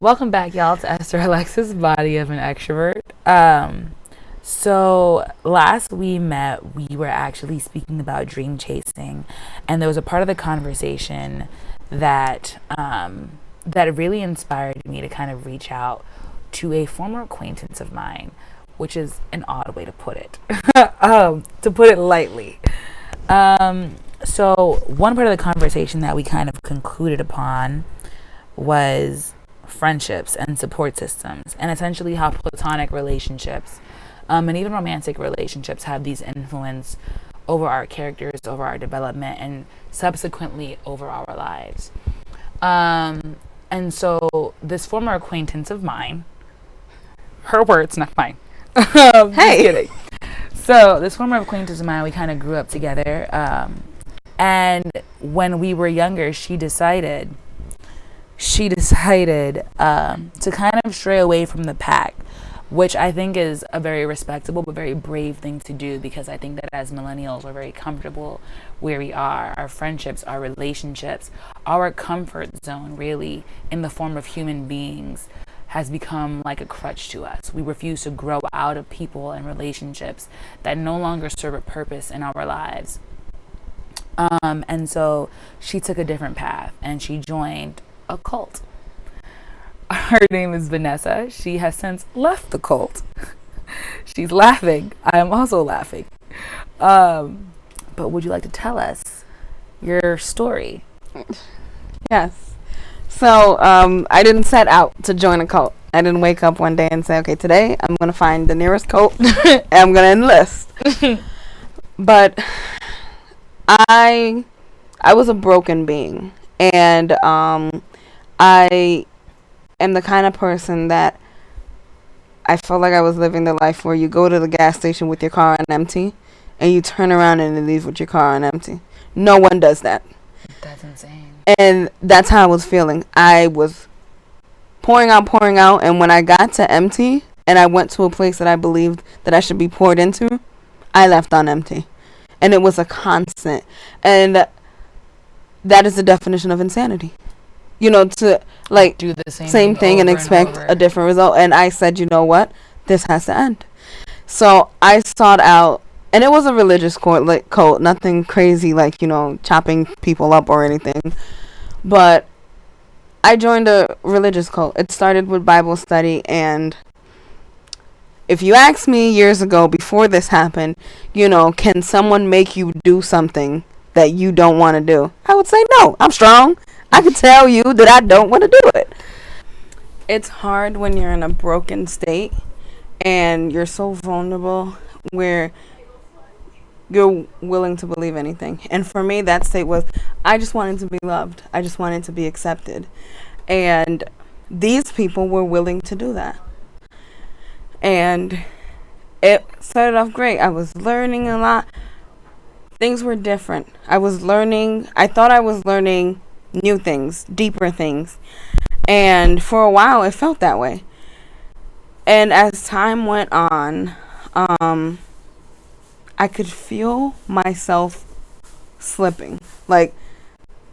Welcome back, y'all, to Esther Alexis' Body of an Extrovert. So last we met, we were actually speaking about dream chasing, and there was a part of the conversation that that really inspired me to kind of reach out to a former acquaintance of mine, which is an odd way to put it, to put it lightly. So one part of the conversation that we kind of concluded upon was friendships and support systems, and essentially how platonic relationships and even romantic relationships have these influence over our characters, over our development, and subsequently over our lives. And so this former acquaintance of mine, her words, not mine. Just kidding. So this former acquaintance of mine, we kind of grew up together. And when we were younger, she decided to kind of stray away from the pack, which I think is a very respectable but very brave thing to do, because I think that as millennials, we're very comfortable where we are. Our friendships, our relationships, our comfort zone, really, in the form of human beings, has become like a crutch to us. We refuse to grow out of people and relationships that no longer serve a purpose in our lives. And so she took a different path and she joined a cult. Her name is Vanessa. She has since left the cult. She's laughing. I am also laughing. But would you like to tell us your story? Yes. So I didn't set out to join a cult. I didn't wake up one day and say, okay, today I'm going to find the nearest cult and I'm going to enlist. But I was a broken being, and I am the kind of person that I felt like I was living the life where you go to the gas station with your car on empty and you turn around and you leave with your car on empty. No one does that. That's insane. And that's how I was feeling. I was pouring out, and when I got to empty and I went to a place that I believed that I should be poured into, I left on empty. And it was a constant. And that is the definition of insanity. You know, to like do the same thing and expect a different result. And I said, you know what? This has to end. So I sought out, and it was a religious cult, nothing crazy like, you know, chopping people up or anything. But I joined a religious cult. It started with Bible study, and if you asked me years ago before this happened, you know, can someone make you do something that you don't want to do? I would say no. I'm strong. I could tell you that I don't want to do it. It's hard when you're in a broken state and you're so vulnerable where you're willing to believe anything. And for me, that state was, I just wanted to be loved. I just wanted to be accepted. And these people were willing to do that. And it started off great. I was learning a lot. Things were different. I thought I was learning new things, deeper things. And for a while, it felt that way. And as time went on, I could feel myself slipping. Like,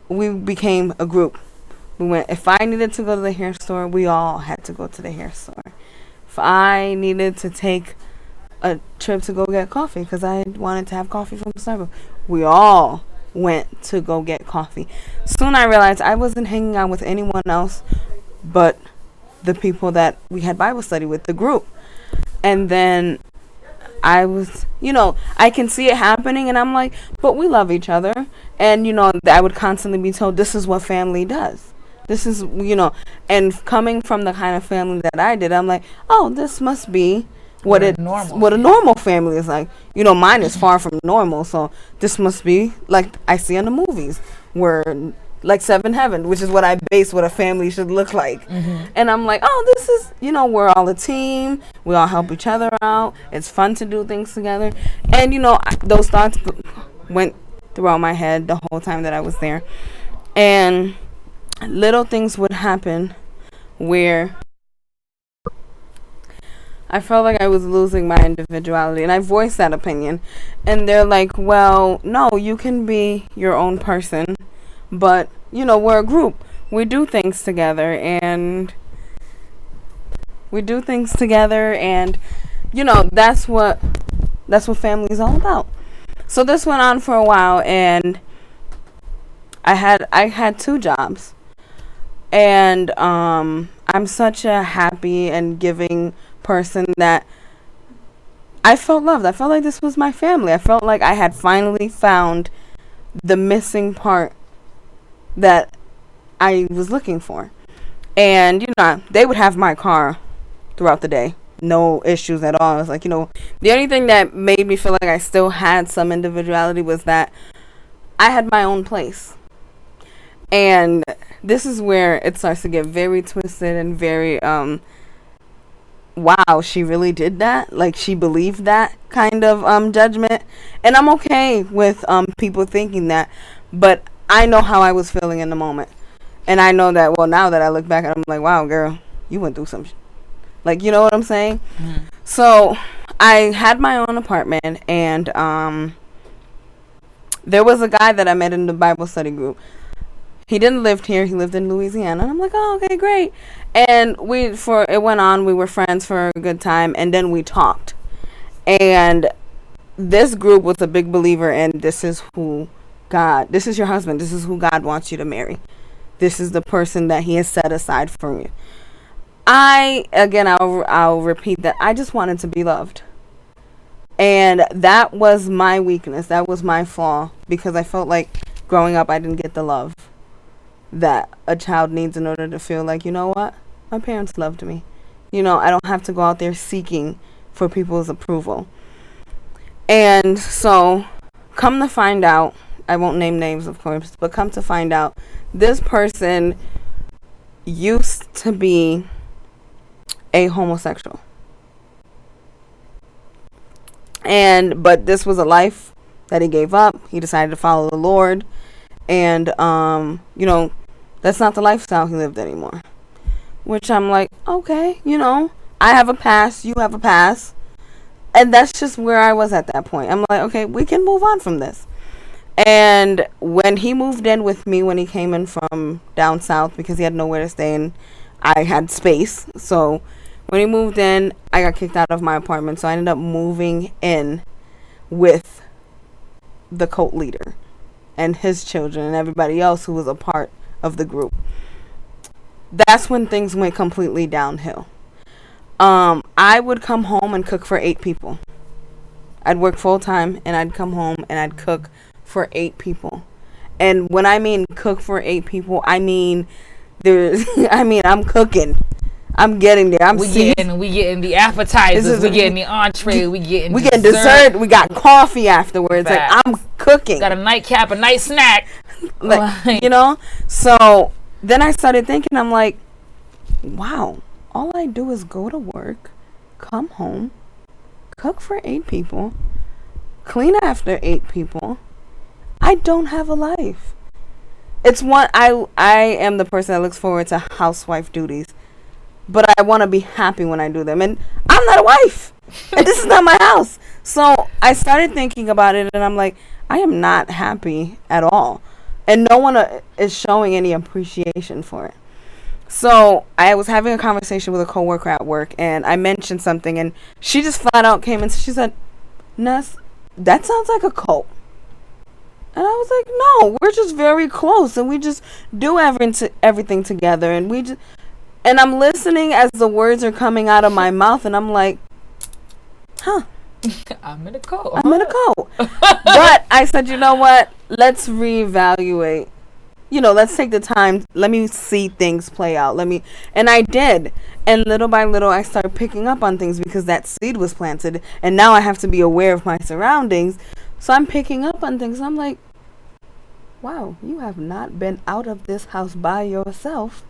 we became a group. If I needed to go to the hair store, we all had to go to the hair store. If I needed to take a trip to go get coffee because I wanted to have coffee from Starbucks, we all went to go get coffee. Soon I realized I wasn't hanging out with anyone else but the people that we had Bible study with, the group. And then I was, you know, I can see it happening, and I'm like, but we love each other. And, you know, I would constantly be told, this is what family does. This is, you know, and coming from the kind of family that I did, I'm like, oh, this must be what a normal family is like. You know, mine is far from normal, so this must be like I see in the movies, where like Seven Heaven, which is what I base what a family should look like. Mm-hmm. And I'm like, oh, this is, you know, we're all a team. We all help each other out. It's fun to do things together. And, you know, those thoughts went throughout my head the whole time that I was there. And little things would happen where I felt like I was losing my individuality, and I voiced that opinion. And they're like, well, no, you can be your own person, but, you know, we're a group. We do things together, and We do things together, and that's what family is all about. So this went on for a while, and I had 2 jobs, and I'm such a happy and giving person that I felt loved. I felt like this was my family. I felt like I had finally found the missing part that I was looking for. And, they would have my car throughout the day. No issues at all. It was like, the only thing that made me feel like I still had some individuality was that I had my own place. And this is where it starts to get very twisted and very, wow, she really did that? Like, she believed that kind of judgment. And I'm okay with people thinking that. But I know how I was feeling in the moment. And I know that, well, now that I look back, I'm like, wow, girl, you went through some shit. Like, you know what I'm saying? Mm-hmm. So I had my own apartment, and there was a guy that I met in the Bible study group. He didn't live here. He lived in Louisiana. And I'm like, oh, okay, great. And it went on. We were friends for a good time, and then we talked. And this group was a big believer in this is your husband. This is who God wants you to marry. This is the person that he has set aside for you. I'll repeat that. I just wanted to be loved. And that was my weakness. That was my flaw, because I felt like growing up I didn't get the love that a child needs in order to feel like, you know what? My parents loved me. I don't have to go out there seeking for people's approval. And so, come to find out, I won't name names, of course, but come to find out, this person used to be a homosexual. But this was a life that he gave up. He decided to follow the Lord. And, that's not the lifestyle he lived anymore. Which I'm like, okay, I have a past, you have a past. And that's just where I was at that point. I'm like, okay, we can move on from this. And when he moved in with me, when he came in from down south, because he had nowhere to stay and I had space. So when he moved in, I got kicked out of my apartment. So I ended up moving in with the cult leader and his children and everybody else who was a part of the group. That's when things went completely downhill. I would come home and cook for 8 people. I'd work full time and I'd come home and I'd cook for 8 people. And when I mean cook for 8 people, I mean I'm cooking. I'm getting there. We getting the appetizers, we getting the entree, we getting dessert, we got coffee afterwards. Facts. Like, I'm cooking. Got a nightcap, a night snack. So then I started thinking, I'm like, wow, all I do is go to work, come home, cook for 8 people, clean after 8 people. I don't have a life. It's one, I am the person that looks forward to housewife duties, but I want to be happy when I do them. And I'm not a wife. And this is not my house. So I started thinking about it, and I'm like, I am not happy at all. And no one is showing any appreciation for it. So I was having a conversation with a coworker at work, and I mentioned something, and she just flat out came and she said, Ness, that sounds like a cult. And I was like, no, we're just very close, and we just do everything together, and and I'm listening as the words are coming out of my mouth, and I'm like, huh. I'm in a cult. But I said, you know what? Let's reevaluate. Let's take the time. Let me see things play out. And I did. And little by little, I started picking up on things because that seed was planted. And now I have to be aware of my surroundings. So I'm picking up on things. I'm like, wow, you have not been out of this house by yourself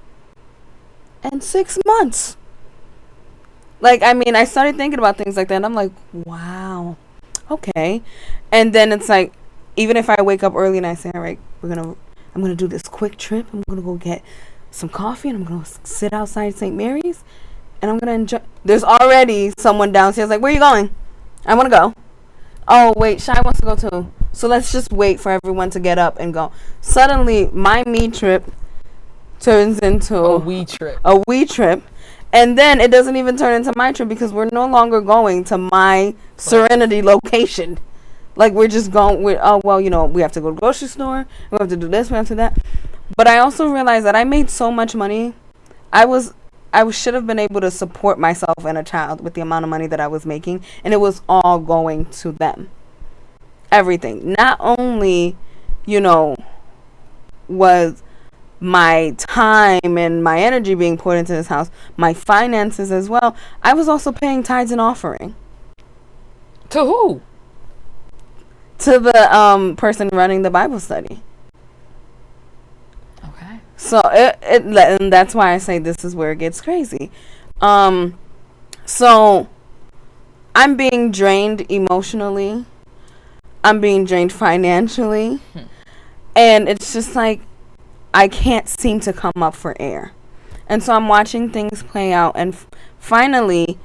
in 6 months. I started thinking about things like that, and I'm like, wow, okay. And then it's like, even if I wake up early and I say, all right, I'm gonna do this quick trip. I'm gonna go get some coffee, and I'm gonna sit outside St. Mary's, and I'm gonna enjoy. There's already someone downstairs like, where are you going? I want to go. Oh, wait, Shai wants to go too. So let's just wait for everyone to get up and go. Suddenly, my me trip turns into a we trip. And then it doesn't even turn into my trip because we're no longer going to my Serenity location. Like, we're just going with, oh, well, you know, we have to go to the grocery store. We have to do this. We have to do that. But I also realized that I made so much money. I should have been able to support myself and a child with the amount of money that I was making. And it was all going to them. Everything. Not only, you know, was my time and my energy being poured into this house, my finances as well. I was also paying tithes and offering. To who? To the person running the Bible study. Okay. So and that's why I say this is where it gets crazy. So I'm being drained emotionally. I'm being drained financially. And it's just like I can't seem to come up for air. And so I'm watching things play out, and finally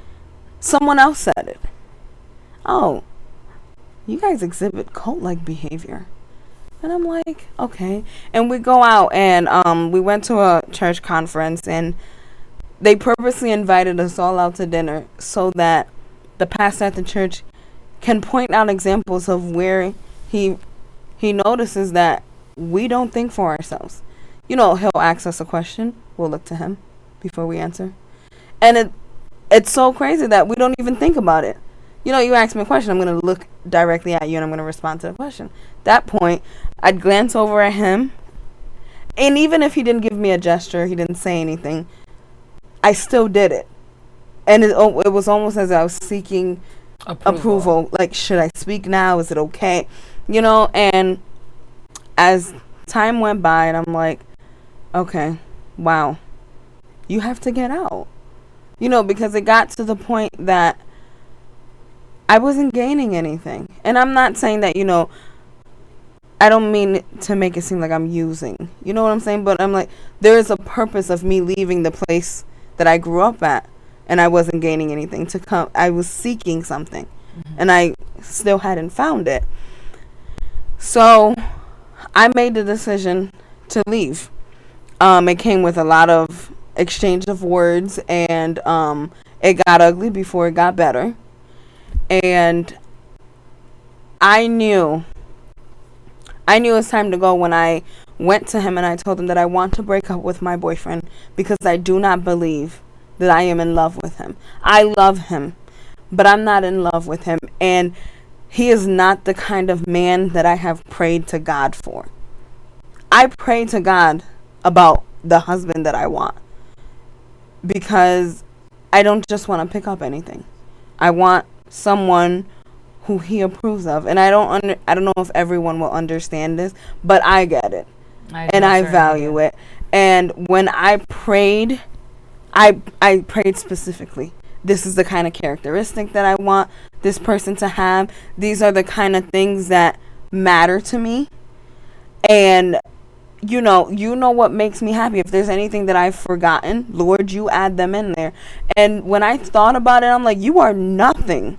someone else said it. Oh, you guys exhibit cult-like behavior. And I'm like, okay. And we go out, and we went to a church conference, and they purposely invited us all out to dinner so that the pastor at the church can point out examples of where he notices that we don't think for ourselves. You know, he'll ask us a question. We'll look to him before we answer. And it's so crazy that we don't even think about it. You know, you ask me a question, I'm going to look directly at you and I'm going to respond to the question. At that point, I'd glance over at him. And even if he didn't give me a gesture, he didn't say anything, I still did it. And it was almost as I was seeking approval. Like, should I speak now? Is it okay? You know, and as time went by, and I'm like, okay, wow, you have to get out. You know, because it got to the point that I wasn't gaining anything. And I'm not saying that, you know, I don't mean to make it seem like I'm using. You know what I'm saying? But I'm like, there is a purpose of me leaving the place that I grew up at. And I wasn't gaining anything to come. I was seeking something. Mm-hmm. And I still hadn't found it. So I made the decision to leave. It came with a lot of exchange of words, and it got ugly before it got better. And I knew it was time to go when I went to him and I told him that I want to break up with my boyfriend because I do not believe that I am in love with him. I love him, but I'm not in love with him. And he is not the kind of man that I have prayed to God for. I pray to God about the husband that I want because I don't just want to pick up anything. I want someone who he approves of. And I don't know if everyone will understand this, but I get it. I value it. And when I prayed, I prayed specifically. This is the kind of characteristic that I want this person to have. These are the kind of things that matter to me. And you know what makes me happy. If there's anything that I've forgotten, Lord, you add them in there. And when I thought about it, I'm like, you are nothing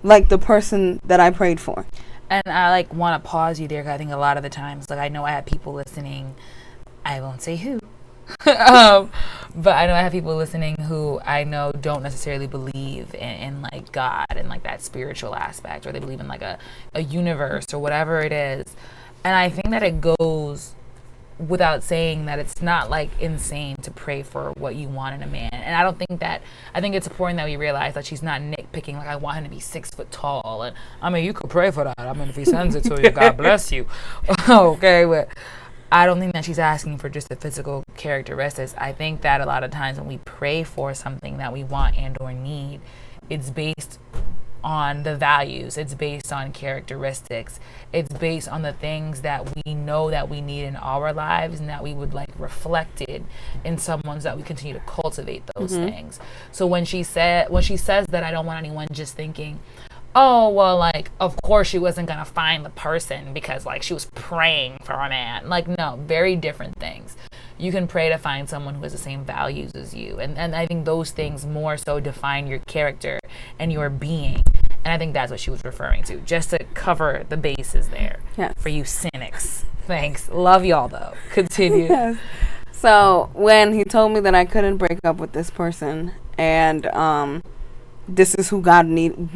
like the person that I prayed for. And I like want to pause you there because I think a lot of the times, like I know I have people listening, I won't say who, but I know I have people listening who I know don't necessarily believe in like God and like that spiritual aspect, or they believe in like a universe or whatever it is. And I think that it goes without saying that it's not like insane to pray for what you want in a man. And I think it's important that we realize that she's not nitpicking like I want him to be 6 foot tall. And I mean, you could pray for that. I mean, if he sends it to you, God bless you. Okay, but I don't think that she's asking for just the physical characteristics. I think that a lot of times when we pray for something that we want and or need, it's based on the values, it's based on characteristics, it's based on the things that we know that we need in our lives and that we would like reflected in someone's, that we continue to cultivate those things. So when she says that I don't want anyone just thinking, oh, well, like, of course she wasn't going to find the person because like she was praying for a man. Like, no, very different things. You can pray to find someone who has the same values as you. And I think those things more so define your character and your being. And I think that's what she was referring to, just to cover the bases there. Yes. For you cynics. Thanks. Love y'all, though. Continue. Yes. So when he told me that I couldn't break up with this person, and this is who God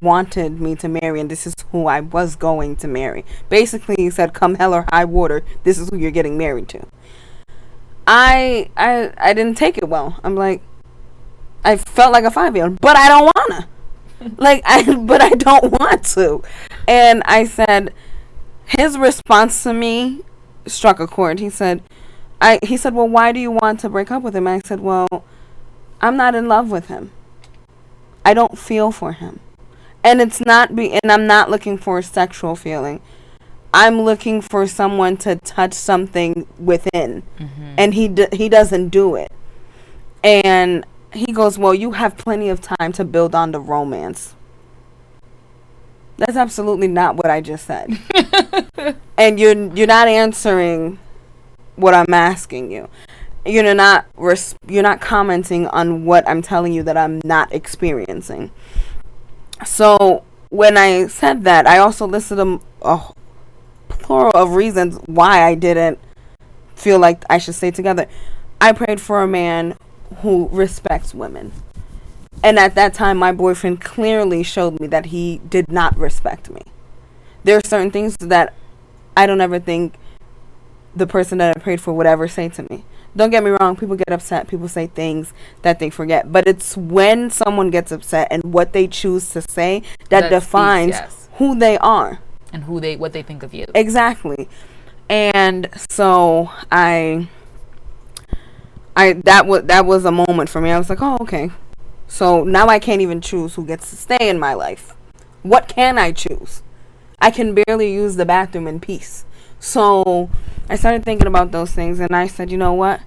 wanted me to marry, and this is who I was going to marry. Basically, he said, "Come hell or high water, this is who you're getting married to." I didn't take it well. I'm like, I felt like a 5-year-old, but I don't wanna. But I don't want to. And I said, his response to me struck a chord. He said, "Well, why do you want to break up with him?" I said, "Well, I'm not in love with him. I don't feel for him, and I'm not looking for a sexual feeling. I'm looking for someone to touch something within, and he doesn't do it." And he goes, "Well, you have plenty of time to build on the romance." That's absolutely not what I just said. And you're not answering what I'm asking you. You're not commenting on what I'm telling you that I'm not experiencing. So when I said that, I also listed a plural of reasons why I didn't feel like I should stay together. I prayed for a man who respects women. And at that time, my boyfriend clearly showed me that he did not respect me. There are certain things that I don't ever think the person that I prayed for would ever say to me. Don't get me wrong, people get upset, people say things that they forget. But it's when someone gets upset and what they choose to say that defines who they are. And what they think of you. Exactly. And so that was a moment for me. I was like, oh, okay. So now I can't even choose who gets to stay in my life. What can I choose? I can barely use the bathroom in peace. So I started thinking about those things, and I said, you know what?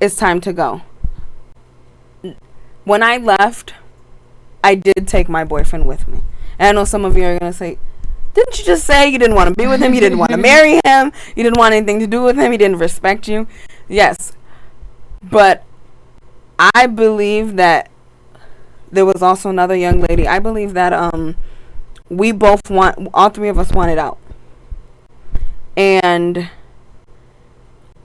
It's time to go. When I left, I did take my boyfriend with me. And I know some of you are going to say, didn't you just say you didn't want to be with him? You didn't want to marry him? You didn't want anything to do with him? He didn't respect you? Yes. But I believe that there was also another young lady. I believe that all three of us wanted out. And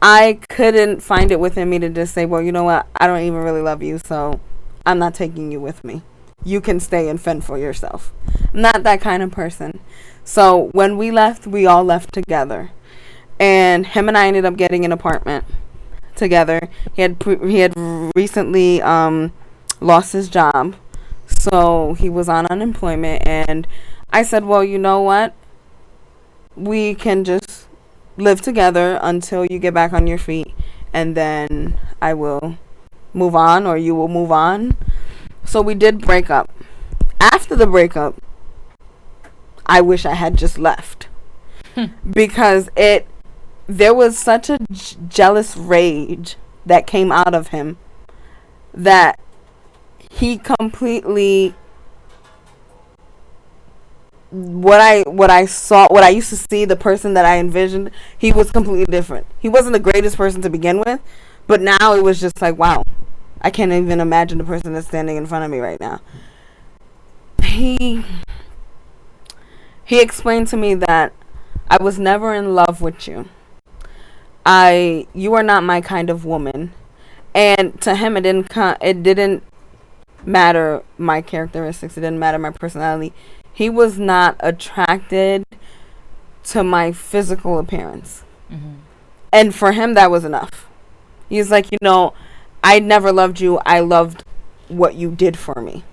I couldn't find it within me to just say, well, you know what? I don't even really love you, so I'm not taking you with me. You can stay and fend for yourself. I'm not that kind of person. So when we left, we all left together. And him and I ended up getting an apartment together. He had recently lost his job, so he was on unemployment. And I said, well, you know what? We can just live together until you get back on your feet, and then I will move on, or you will move on. So we did break up. After the breakup, I wish I had just left. Because there was such a jealous rage that came out of him that he completely, what I used to see, the person that I envisioned, he was completely different. He wasn't the greatest person to begin with, but now it was just like, wow, I can't even imagine the person that's standing in front of me right now. He explained to me that I was never in love with you. You are not my kind of woman. And to him, it didn't matter my characteristics. It didn't matter my personality. He was not attracted to my physical appearance. Mm-hmm. And for him, that was enough. He's like, I never loved you. I loved what you did for me.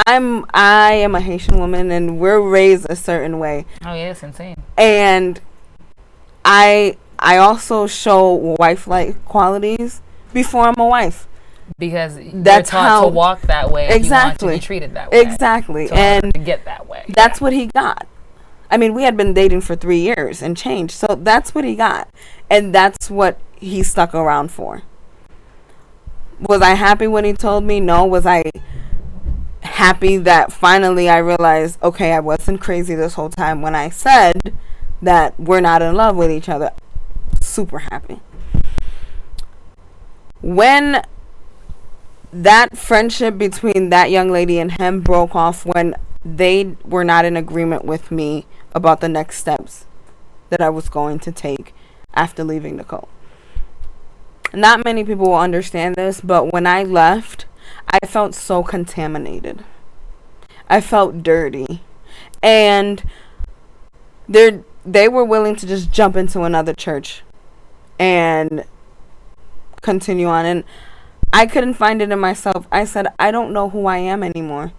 I am a Haitian woman, and we're raised a certain way. Oh yeah, it's insane. And I also show wife-like qualities before I'm a wife. Because that's taught to walk that way. Exactly. You want to be treated that way. Exactly. And to get that way. That's what he got. I mean, we had been dating for 3 years and changed. So that's what he got. And that's what he stuck around for. Was I happy when he told me? No. Was I happy that finally I realized, okay, I wasn't crazy this whole time when I said that we're not in love with each other? Super happy. When that friendship between that young lady and him broke off, when they were not in agreement with me about the next steps that I was going to take, after leaving the cult. Not many people will understand this, but when I left, I felt so contaminated. I felt dirty. And they were willing to just jump into another church and continue on. And I couldn't find it in myself. I said, I don't know who I am anymore.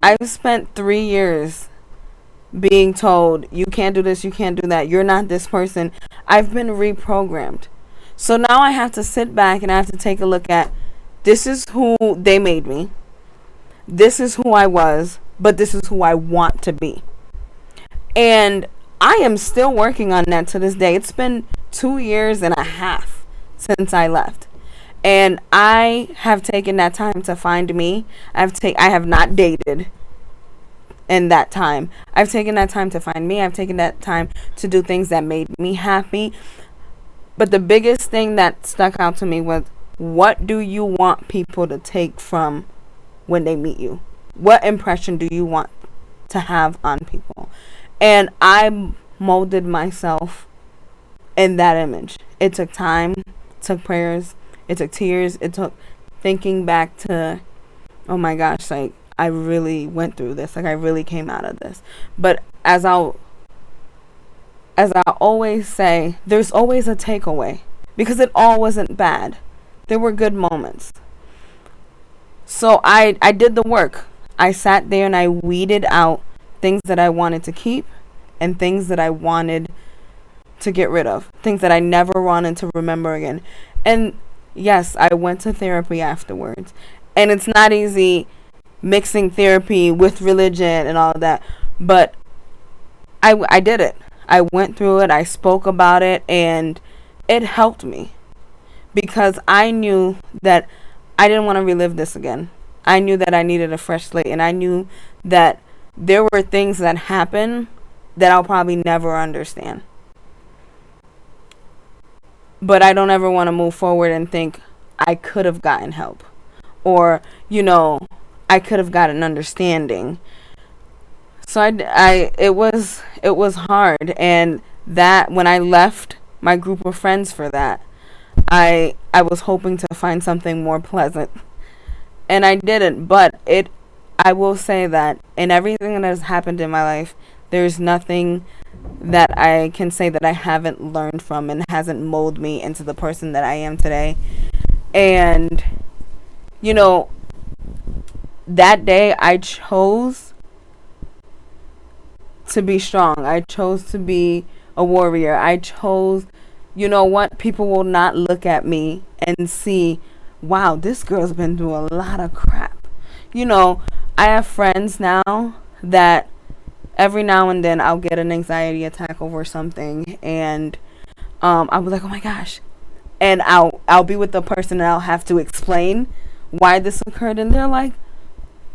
I've spent 3 years being told, you can't do this, you can't do that, you're not this person. I've been reprogrammed. So now I have to sit back and I have to take a look at, this is who they made me. This is who I was, but this is who I want to be. And I am still working on that to this day. It's been 2.5 years since I left. And I have taken that time to find me. I have not dated in that time. I've taken that time to find me. I've taken that time to do things that made me happy. But the biggest thing that stuck out to me was, what do you want people to take from when they meet you? What impression do you want to have on people? And I molded myself in that image. It took time, it took prayers, it took tears, it took thinking back to, oh my gosh, like, I really went through this. Like, I really came out of this. But as I always say, there's always a takeaway, because it all wasn't bad. There were good moments. So I did the work. I sat there and I weeded out things that I wanted to keep and things that I wanted to get rid of. Things that I never wanted to remember again. And yes, I went to therapy afterwards. And it's not easy mixing therapy with religion and all of that. But I did it. I went through it. I spoke about it. And it helped me. Because I knew that I didn't want to relive this again. I knew that I needed a fresh slate. And I knew that there were things that happened that I'll probably never understand. But I don't ever want to move forward and think I could have gotten help. Or, I could have gotten understanding. So it was hard. And that, when I left my group of friends for that, I was hoping to find something more pleasant. And I didn't. But I will say that in everything that has happened in my life, there's nothing that I can say that I haven't learned from and hasn't molded me into the person that I am today. And, that day I chose to be strong. I chose to be a warrior. I chose, people will not look at me and see, wow, this girl's been through a lot of crap. I have friends now that every now and then I'll get an anxiety attack over something, and I'll be like, oh my gosh. And I'll be with the person and I'll have to explain why this occurred, and they're like,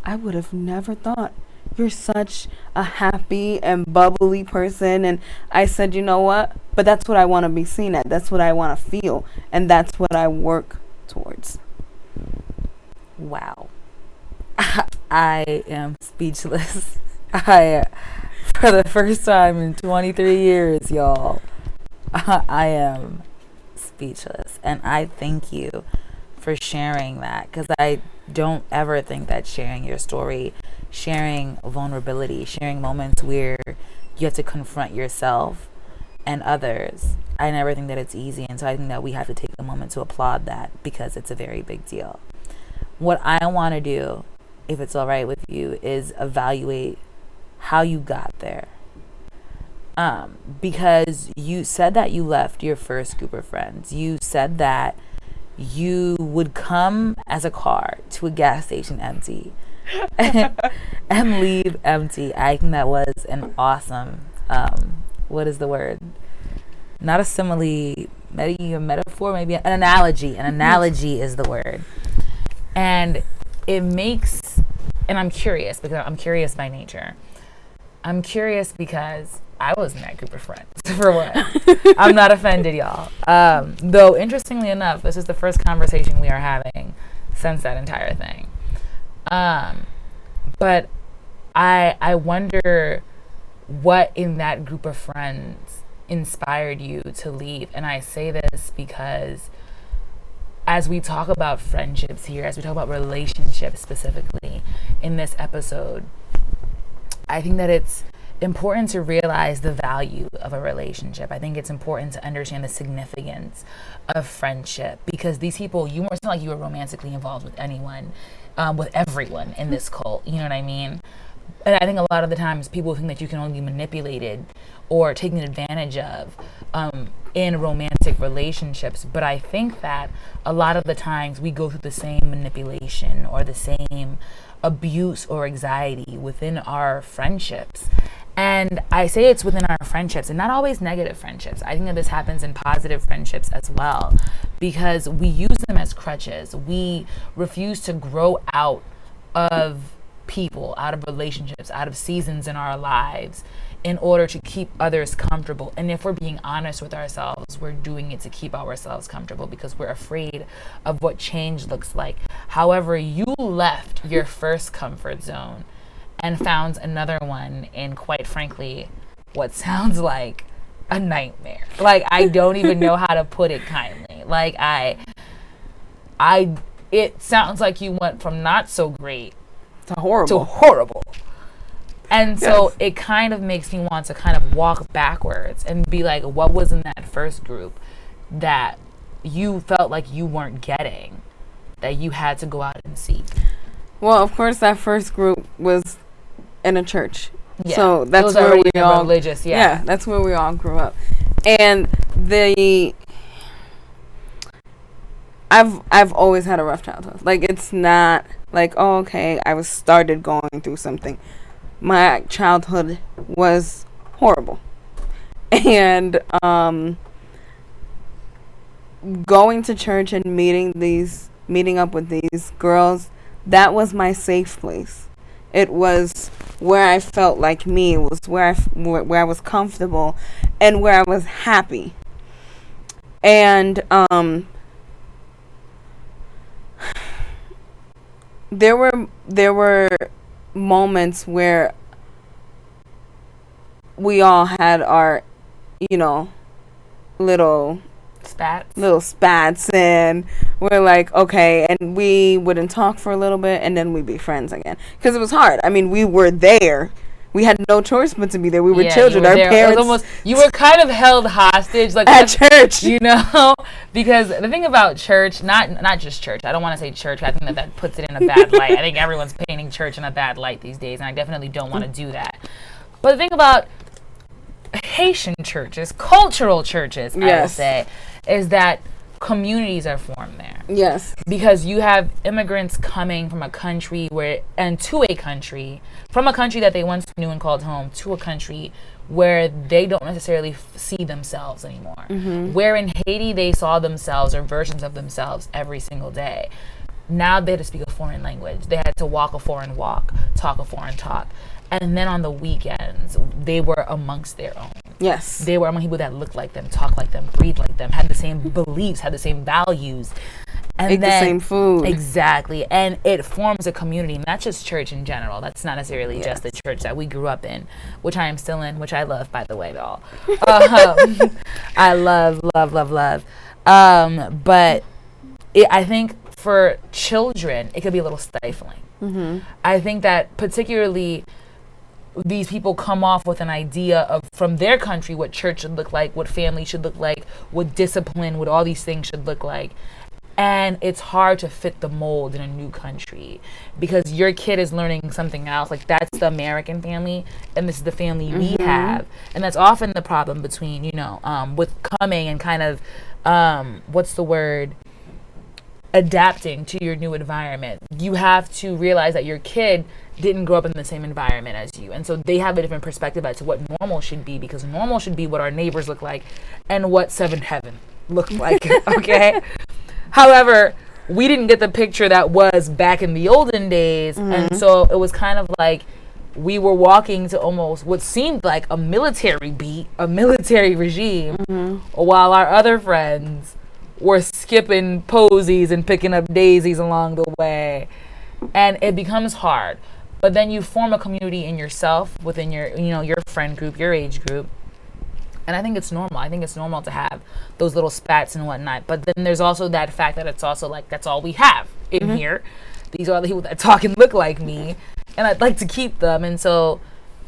I would have never thought. You're such a happy and bubbly person. And I said, you know what? But that's what I want to be seen at. That's what I want to feel. And that's what I work towards. Wow. I am speechless. For the first time in 23 years, y'all, I am speechless. And I thank you for sharing that, because I don't ever think that sharing your story, sharing vulnerability, sharing moments where you have to confront yourself and others, I never think that it's easy. And so I think that we have to take a moment to applaud that, because it's a very big deal. What I want to do, if it's all right with you, is evaluate how you got there. Because you said that you left your first group of friends. You said that you would come as a car to a gas station empty and leave empty. I think that was an awesome, what is the word? Not a simile, maybe a metaphor, maybe an analogy. An analogy is the word. And it makes, and I'm curious, because I'm curious by nature. I'm curious because I was in that group of friends, for what? I'm not offended, y'all. Though, interestingly enough, this is the first conversation we are having since that entire thing. But I wonder what in that group of friends inspired you to leave? And I say this because as we talk about friendships here, as we talk about relationships specifically in this episode, I think that it's important to realize the value of a relationship. I think it's important to understand the significance of friendship, because these people, it's not like you were romantically involved with anyone, with everyone in this cult. You know what I mean? And I think a lot of the times people think that you can only be manipulated or taken advantage of in romantic relationships. But I think that a lot of the times we go through the same manipulation or the same abuse or anxiety within our friendships. And I say it's within our friendships, and not always negative friendships. I think that this happens in positive friendships as well, because we use them as crutches. We refuse to grow out of people, out of relationships, out of seasons in our lives in order to keep others comfortable. And if we're being honest with ourselves, we're doing it to keep ourselves comfortable because we're afraid of what change looks like. However, you left your first comfort zone and found another one in, quite frankly, what sounds like a nightmare. Like, I don't even know how to put it kindly. Like, it sounds like you went from not so great to horrible. And so it kind of makes me want to kind of walk backwards and be like, what was in that first group that you felt like you weren't getting, that you had to go out and seek? Well, of course, that first group was in a church. Yeah. So that's where we all religious. Yeah, that's where we all grew up. And I've always had a rough childhood. Like, it's not like, oh, okay, I was started going through something. My childhood was horrible. And going to church and meeting up with these girls, that was my safe place. It was where I felt like me. It was where I was comfortable and where I was happy. And there were moments where we all had our, little spats, and we're like, okay, and we wouldn't talk for a little bit, and then we'd be friends again, because it was hard. I mean, we were there. We had no choice but to be there. We were children. Our parents. You were kind of held hostage, like at church, because the thing about church, not just church. I don't want to say church. I think that puts it in a bad light. I think everyone's painting church in a bad light these days, and I definitely don't want to do that. But the thing about Haitian churches, cultural churches, I would say, is that communities are formed there. Yes. Because you have immigrants coming from a country from a country that they once knew and called home, to a country where they don't necessarily see themselves anymore. Mm-hmm. Where in Haiti they saw themselves or versions of themselves every single day. Now they had to speak a foreign language. They had to walk a foreign walk, talk a foreign talk. And then on the weekends, they were amongst their own. Yes. They were among people that looked like them, talked like them, breathed like them, had the same beliefs, had the same values. And ate the same food. Exactly. And it forms a community, not just church in general. That's not necessarily just the church that we grew up in, which I am still in, which I love, by the way, y'all. I love. But I think for children, it could be a little stifling. Mm-hmm. I think that particularly these people come off with an idea of, from their country, what church should look like, what family should look like, what discipline, what all these things should look like. And it's hard to fit the mold in a new country because your kid is learning something else. Like, that's the American family and this is the family we have. And that's often the problem between, with coming and kind of, adapting to your new environment. You have to realize that your kid didn't grow up in the same environment as you. And so they have a different perspective as to what normal should be, because normal should be what our neighbors look like and what Seventh Heaven looked like, okay? However, we didn't get the picture that was back in the olden days, and so it was kind of like we were walking to almost what seemed like a military beat, a military regime, while our other friends were skipping posies and picking up daisies along the way. And it becomes hard. But then you form a community in yourself, within your, your friend group, your age group, And I think it's normal. I think it's normal to have those little spats and whatnot. But then there's also that fact that it's also like, that's all we have in here. These are the people that talk and look like me. And I'd like to keep them. And so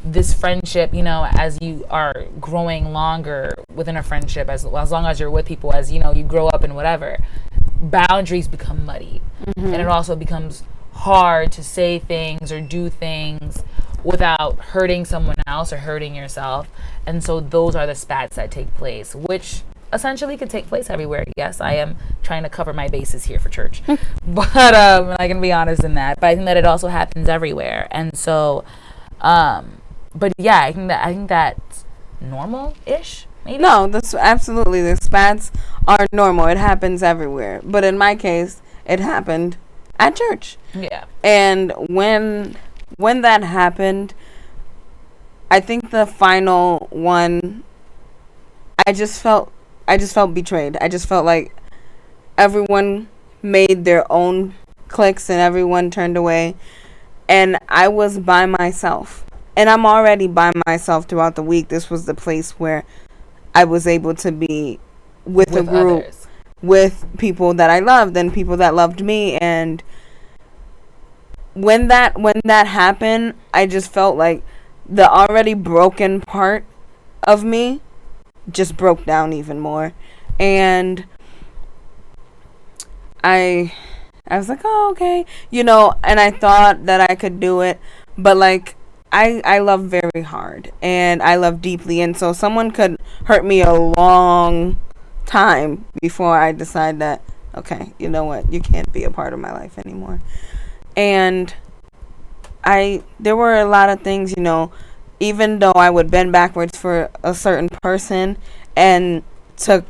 this friendship, you know, as you are growing longer within a friendship, as long as you're with people, as, you know, you grow up and whatever, boundaries become muddy. And it also becomes hard to say things or do things without hurting someone else or hurting yourself. And so those are the spats that take place, which essentially could take place everywhere. Yes, I am trying to cover my bases here for church, but I can be honest in that. But I think that it also happens everywhere. And so, but yeah, I think that's normal-ish. Maybe? No, this absolutely, the spats are normal. It happens everywhere. But in my case, it happened at church. Yeah. And when that happened, I think the final one, I just felt betrayed. I just felt like everyone made their own cliques and everyone turned away, and I was by myself. And I'm already by myself throughout the week. This was the place where I was able to be with a group, others, with people that I loved and people that loved me. And when that happened, I just felt like the already broken part of me just broke down even more. And I was like, oh, okay, you know, and I thought that I could do it, but like, I love very hard and I love deeply, and so someone could hurt me a long time before I decide that, okay, you know what, you can't be a part of my life anymore. And there were a lot of things, you know, even though I would bend backwards for a certain person and to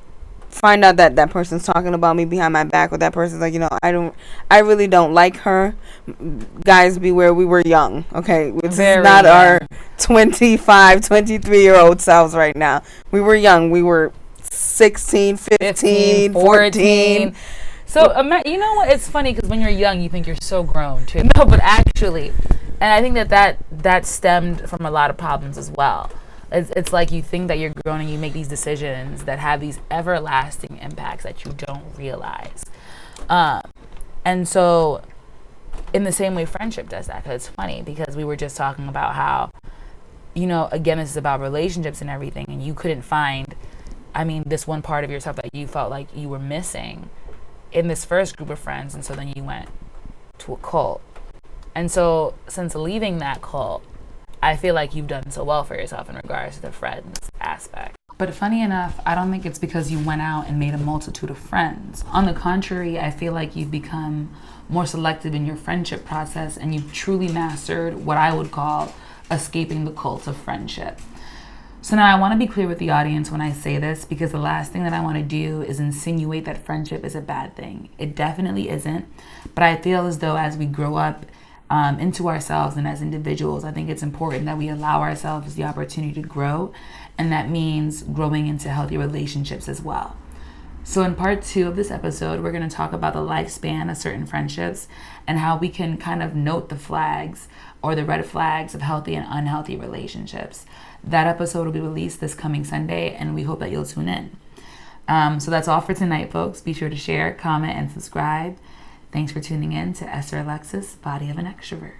find out that that person's talking about me behind my back, or that person's like, you know, I really don't like her. Guys, beware, we were young, okay? This is not our 25, 23-year-old selves right now. We were young. We were 16, 15, 14. So, you know what? It's funny because when you're young, you think you're so grown, too. No, but actually, and I think that stemmed from a lot of problems as well. It's like you think that you're grown and you make these decisions that have these everlasting impacts that you don't realize. And so in the same way, friendship does that. 'Cause it's funny because we were just talking about how, you know, again, this is about relationships and everything. And you couldn't find, this one part of yourself that you felt like you were missing in this first group of friends. And so then you went to a cult. And so since leaving that cult, I feel like you've done so well for yourself in regards to the friends aspect. But funny enough, I don't think it's because you went out and made a multitude of friends. On the contrary, I feel like you've become more selective in your friendship process, and you've truly mastered what I would call escaping the cult of friendship. So now I want to be clear with the audience when I say this, because the last thing that I want to do is insinuate that friendship is a bad thing. It definitely isn't. But I feel as though as we grow up into ourselves and as individuals, I think it's important that we allow ourselves the opportunity to grow, and that means growing into healthy relationships as well. So in part 2 of this episode, we're going to talk about the lifespan of certain friendships and how we can kind of note the flags or the red flags of healthy and unhealthy relationships. That episode will be released this coming Sunday, and we hope that you'll tune in. So that's all for tonight, folks. Be sure to share, comment, and subscribe. Thanks for tuning in to Esther Alexis, Body of an Extrovert.